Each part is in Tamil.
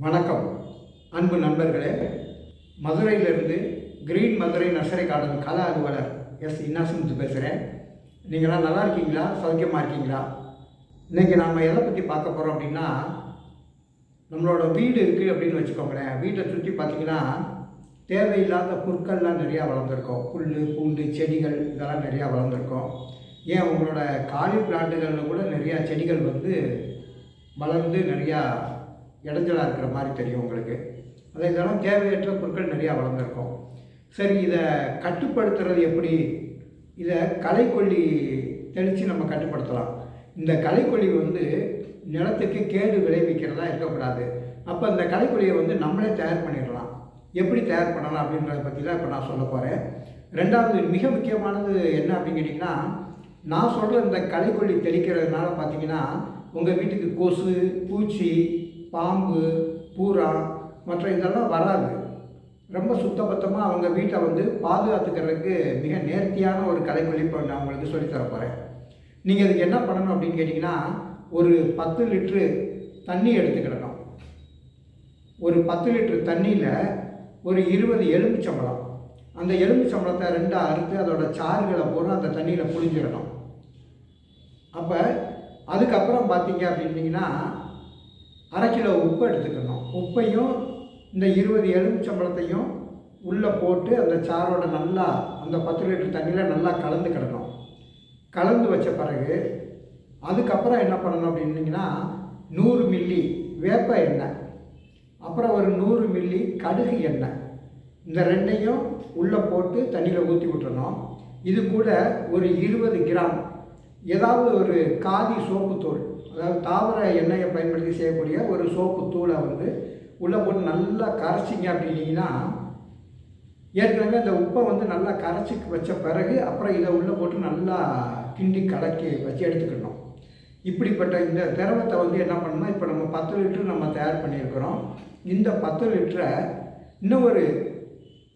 வணக்கம் அன்பு நண்பர்களே. மதுரையிலிருந்து கிரீன் மதுரை நர்சரி கார்டன் கல அலுவலர் எஸ் இன்னசென்ட் பேசுகிறேன். நீங்களாம் நல்லா இருக்கீங்களா? சௌக்கியமாக இருக்கீங்களா? இன்றைக்கி நாம் எதை பற்றி பார்க்க போகிறோம் அப்படின்னா, நம்மளோட வீடு இருக்குது அப்படின்னு வச்சுக்கோங்களேன். வீட்டை சுற்றி பார்த்திங்கன்னா தேவையில்லாத புற்கள்லாம் நிறையா வளர்ந்துருக்கோம். புல், பூண்டு, செடிகள் இதெல்லாம் நிறையா வளர்ந்துருக்கோம். ஏன் உங்களோட காலி பிளான்ட்டுகளில் கூட நிறையா செடிகள் வளர்ந்து நிறையா இடைஞ்சலாக இருக்கிற மாதிரி தெரியும் உங்களுக்கு. அதே இதெல்லாம் தேவையற்ற பொருட்கள் நிறையா வளர்ந்துருக்கும். சரி, இதை கட்டுப்படுத்துறது எப்படி? இதை களைக்கொல்லி தெளித்து நம்ம கட்டுப்படுத்தலாம். இந்த களைக்கொல்லி நிலத்துக்கு கேடு விளைவிக்கிறதா இருக்கக்கூடாது. அப்போ இந்த களைக்கொல்லியை நம்மளே தயார் பண்ணிடலாம். எப்படி தயார் பண்ணலாம் அப்படின்றத பற்றி தான் இப்போ நான் சொல்ல போகிறேன். ரெண்டாவது மிக முக்கியமானது என்ன அப்படின்னு கேட்டிங்கன்னா, நான் சொல்கிற இந்த களைக்கொல்லி தெளிக்கிறதுனால பார்த்திங்கன்னா உங்கள் வீட்டுக்கு கொசு, பூச்சி, பாம்பு, பூரா மற்ற இதெல்லாம் வராது. ரொம்ப சுத்தபத்தமாக அவங்க வீட்டை பாதுகாத்துக்கிறதுக்கு மிக நேர்த்தியான ஒரு களைக்கொல்லி இப்போ நான் உங்களுக்கு சொல்லித்தர போகிறேன். நீங்கள் இதுக்கு என்ன பண்ணணும் அப்படின்னு கேட்டிங்கன்னா, ஒரு 10 லிட்ரு தண்ணி எடுத்துக்கிடணும். ஒரு 10 லிட்ரு தண்ணியில் ஒரு 20 எலுமிச்சம்பழம், அந்த எலுமிச்சம்பழத்தை 2 அறுத்து அதோட சாறுகளை பூரா அந்த தண்ணியில் புழிஞ்சிடணும். அப்போ அதுக்கப்புறம் பார்த்தீங்க அப்படின்னிங்கன்னா 1/2 கிலோ உப்பு எடுத்துக்கணும். உப்பையும் இந்த 20 எலுமிச்சம்பழத்தையும் உள்ளே போட்டு அந்த சாரோட நல்லா அந்த 10 லிட்டர் தண்ணியில் நல்லா கலந்துக்கிடணும். கலந்து வச்ச பிறகு அதுக்கப்புறம் என்ன பண்ணணும் அப்படின்னிங்கன்னா 100 மில்லி வேப்ப எண்ணெய், அப்புறம் ஒரு 100 மில்லி கடுகு எண்ணெய், இந்த ரெண்டையும் உள்ளே போட்டு தண்ணியில் ஊற்றி விட்டுறணும். இது கூட ஒரு 20 கிராம் ஏதாவது ஒரு காதி சோப்புத்தூள், அதாவது தாவர எண்ணெயை பயன்படுத்தி செய்யக்கூடிய ஒரு சோப்பு தூளை உள்ளே போட்டு நல்லா கரைச்சிங்க அப்படின்னீங்கன்னா, ஏற்கனவே இந்த உப்பை நல்லா கரைச்சி வச்ச பிறகு அப்புறம் இதை உள்ளே போட்டு நல்லா கிண்டி கலக்கி வச்சு எடுத்துக்கணும். இப்படிப்பட்ட இந்த திரவத்தை என்ன பண்ணணும்னா, இப்போ நம்ம 10 லிட்டரு நம்ம தயார் பண்ணியிருக்கிறோம். இந்த 10 லிட்டரை இன்னும் ஒரு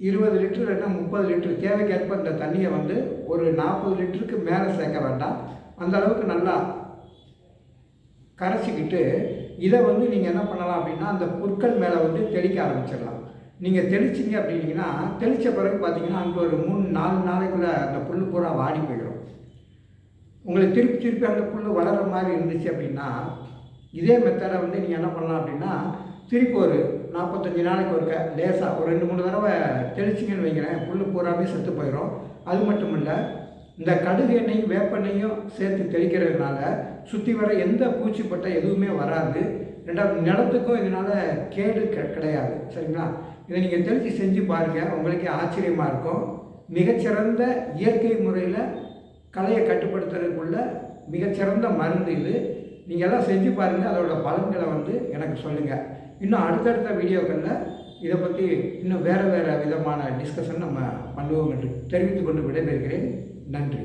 20 லிட்டரு இல்லைன்னா 30 லிட்டரு தேவைக்கேற்ப இந்த தண்ணியை ஒரு 40 லிட்டருக்கு மேலே சேர்க்க வேண்டாம். அந்த அளவுக்கு நல்லா கரைச்சிக்கிட்டு இதை நீங்கள் என்ன பண்ணலாம் அப்படின்னா, அந்த புற்கள் மேலே தெளிக்க ஆரம்பிச்சிடலாம். நீங்கள் தெளிச்சிங்க அப்படின்னீங்கன்னா, தெளித்த பிறகு பார்த்தீங்கன்னா அங்கே ஒரு 3-4 நாளைக்குள்ளே அந்த புல் பூரா வாடி போயிடும். உங்களுக்கு திருப்பி அந்த புல் வளர்கிற மாதிரி இருந்துச்சு அப்படின்னா, இதே மெத்தடை நீங்கள் என்ன பண்ணலாம் அப்படின்னா, திருப்பி ஒரு 45 நாளைக்கு ஒருக்க லேசாக ஒரு 2-3 தடவை தெளிச்சிங்கன்னு வைக்கிறேன், புல் பூராமே செத்து போயிடும். அது மட்டும் இல்லை, இந்த கடுகு எண்ணெயும் வேப்பெண்ணையும் சேர்த்து தெளிக்கிறதுனால சுற்றி வர எந்த பூச்சிப்பட்ட எதுவுமே வராது. ரெண்டாவது நிலத்துக்கும் இதனால் கேடு கிடையாது. சரிங்களா? இதை நீங்கள் தெளித்து செஞ்சு பாருங்கள், உங்களுக்கே ஆச்சரியமாக இருக்கும். மிகச்சிறந்த இயற்கை முறையில் களையை கட்டுப்படுத்துறதுக்குள்ள மிகச்சிறந்த மருந்து இது. நீங்கள் எல்லாம் செஞ்சு பாருங்கள், அதோட பலன்களை எனக்கு சொல்லுங்கள். இன்னும் அடுத்தடுத்த வீடியோக்களில் இதை பற்றி இன்னும் வேறு விதமான டிஸ்கஷன் நம்ம பண்ணுவோம் என்று தெரிவித்து கொண்டு விடைபெறுகிறேன். நன்றி.